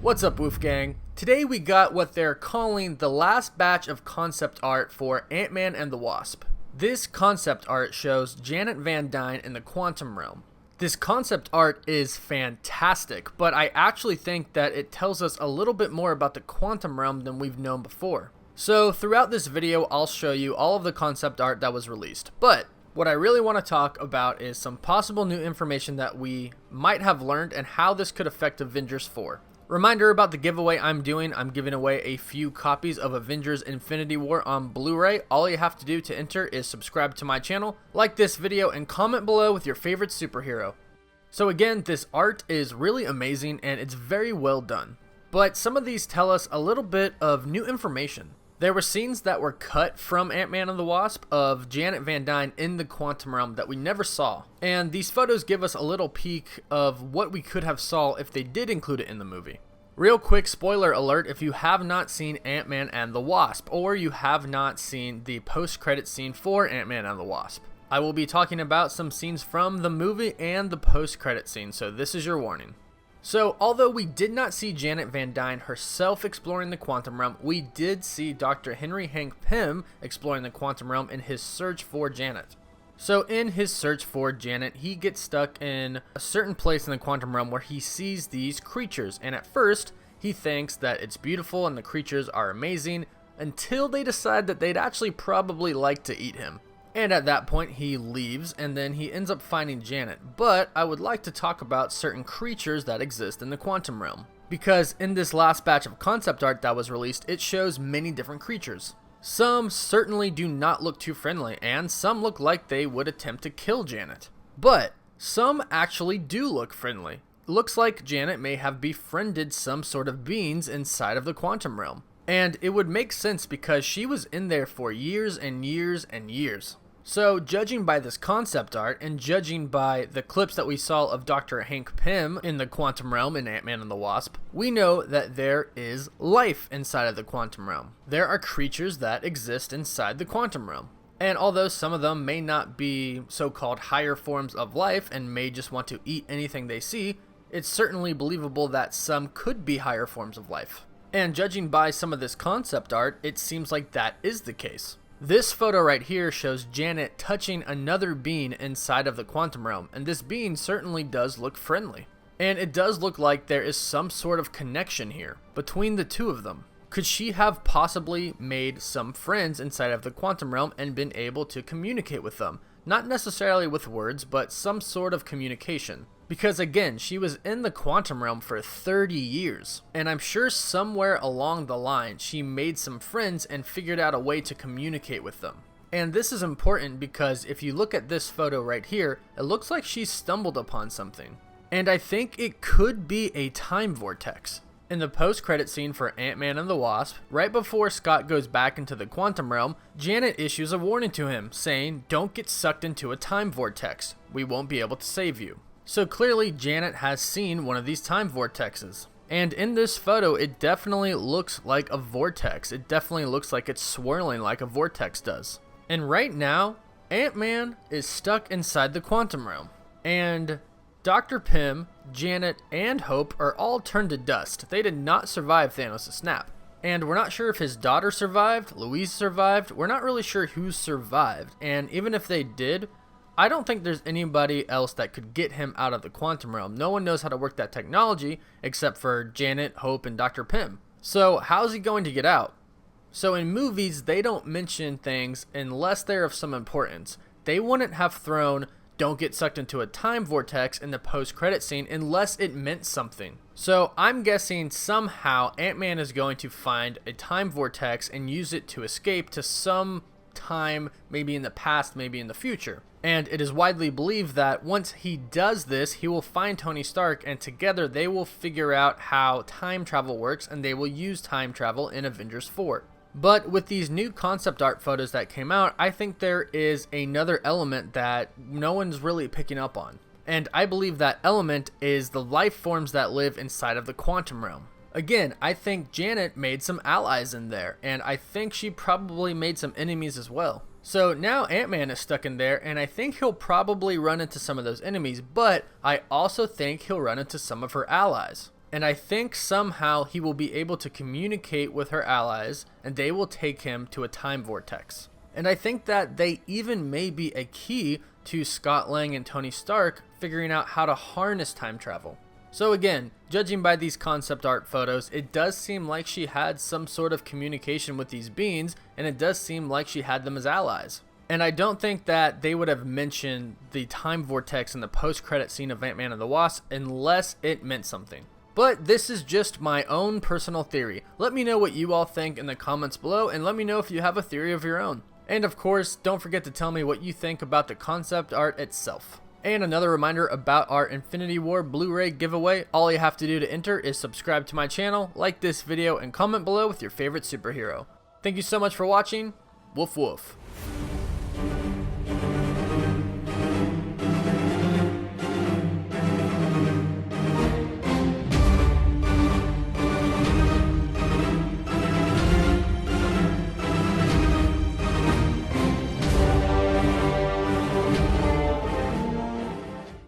What's up, Wolfgang? Today we got what they're calling the last batch of concept art for Ant-Man and the Wasp. This concept art shows Janet Van Dyne in the quantum realm. This concept art is fantastic, but I actually think that it tells us a little bit more about the quantum realm than we've known before. So throughout this video, I'll show you all of the concept art that was released, but what I really want to talk about is some possible new information that we might have learned and how this could affect Avengers 4. Reminder about the giveaway I'm doing. I'm giving away a few copies of Avengers Infinity War on Blu-ray. All you have to do to enter is subscribe to my channel, like this video, and comment below with your favorite superhero. So again, this art is really amazing and it's very well done. But some of these tell us a little bit of new information. There were scenes that were cut from Ant-Man and the Wasp of Janet Van Dyne in the quantum realm that we never saw. And these photos give us a little peek of what we could have saw if they did include it in the movie. Real quick spoiler alert, if you have not seen Ant-Man and the Wasp, or you have not seen the post-credit scene for Ant-Man and the Wasp, I will be talking about some scenes from the movie and the post-credit scene, so this is your warning. So, although we did not see Janet Van Dyne herself exploring the quantum realm, we did see Dr. Henry Hank Pym exploring the quantum realm in his search for Janet. So, in his search for Janet, he gets stuck in a certain place in the quantum realm where he sees these creatures, and at first, he thinks that it's beautiful and the creatures are amazing, until they decide that they'd actually probably like to eat him. And at that point, he leaves, and then he ends up finding Janet. But I would like to talk about certain creatures that exist in the quantum realm. Because in this last batch of concept art that was released, it shows many different creatures. Some certainly do not look too friendly, and some look like they would attempt to kill Janet. But some actually do look friendly. Looks like Janet may have befriended some sort of beings inside of the quantum realm. And it would make sense because she was in there for years and years and years. So, judging by this concept art, and judging by the clips that we saw of Dr. Hank Pym in the quantum realm in Ant-Man and the Wasp, we know that there is life inside of the quantum realm. There are creatures that exist inside the quantum realm. And although some of them may not be so-called higher forms of life and may just want to eat anything they see, it's certainly believable that some could be higher forms of life. And judging by some of this concept art, it seems like that is the case. This photo right here shows Janet touching another being inside of the quantum realm, and this being certainly does look friendly. And it does look like there is some sort of connection here between the two of them. Could she have possibly made some friends inside of the quantum realm and been able to communicate with them? Not necessarily with words, but some sort of communication. Because again, she was in the quantum realm for 30 years, and I'm sure somewhere along the line she made some friends and figured out a way to communicate with them. And this is important because if you look at this photo right here, it looks like she stumbled upon something. And I think it could be a time vortex. In the post-credit scene for Ant-Man and the Wasp, right before Scott goes back into the quantum realm, Janet issues a warning to him, saying, "Don't get sucked into a time vortex. We won't be able to save you." So clearly Janet has seen one of these time vortexes. And in this photo, it definitely looks like a vortex. It definitely looks like it's swirling like a vortex does. And right now, Ant-Man is stuck inside the quantum realm. And Dr. Pym, Janet, and Hope are all turned to dust. They did not survive Thanos' snap. And we're not sure if his daughter survived, Louise survived. We're not really sure who survived. And even if they did, I don't think there's anybody else that could get him out of the quantum realm. No one knows how to work that technology except for Janet, Hope, and Dr. Pym. So how's he going to get out? So in movies, they don't mention things unless they're of some importance. They wouldn't have thrown "don't get sucked into a time vortex" in the post-credit scene unless it meant something. So I'm guessing somehow Ant-Man is going to find a time vortex and use it to escape to some time, maybe in the past, maybe in the future. And it is widely believed that once he does this, he will find Tony Stark, and together they will figure out how time travel works, and they will use time travel in Avengers 4. But with these new concept art photos that came out, I think there is another element that no one's really picking up on. And I believe that element is the life forms that live inside of the quantum realm. Again, I think Janet made some allies in there, and I think she probably made some enemies as well. So now Ant-Man is stuck in there, and I think he'll probably run into some of those enemies, but I also think he'll run into some of her allies. And I think somehow he will be able to communicate with her allies, and they will take him to a time vortex. And I think that they even may be a key to Scott Lang and Tony Stark figuring out how to harness time travel. So again, judging by these concept art photos, it does seem like she had some sort of communication with these beings, and it does seem like she had them as allies. And I don't think that they would have mentioned the time vortex in the post-credit scene of Ant-Man and the Wasp unless it meant something. But this is just my own personal theory. Let me know what you all think in the comments below, and let me know if you have a theory of your own. And of course, don't forget to tell me what you think about the concept art itself. And another reminder about our Infinity War Blu-ray giveaway. All you have to do to enter is subscribe to my channel, like this video, and comment below with your favorite superhero. Thank you so much for watching. Woof woof.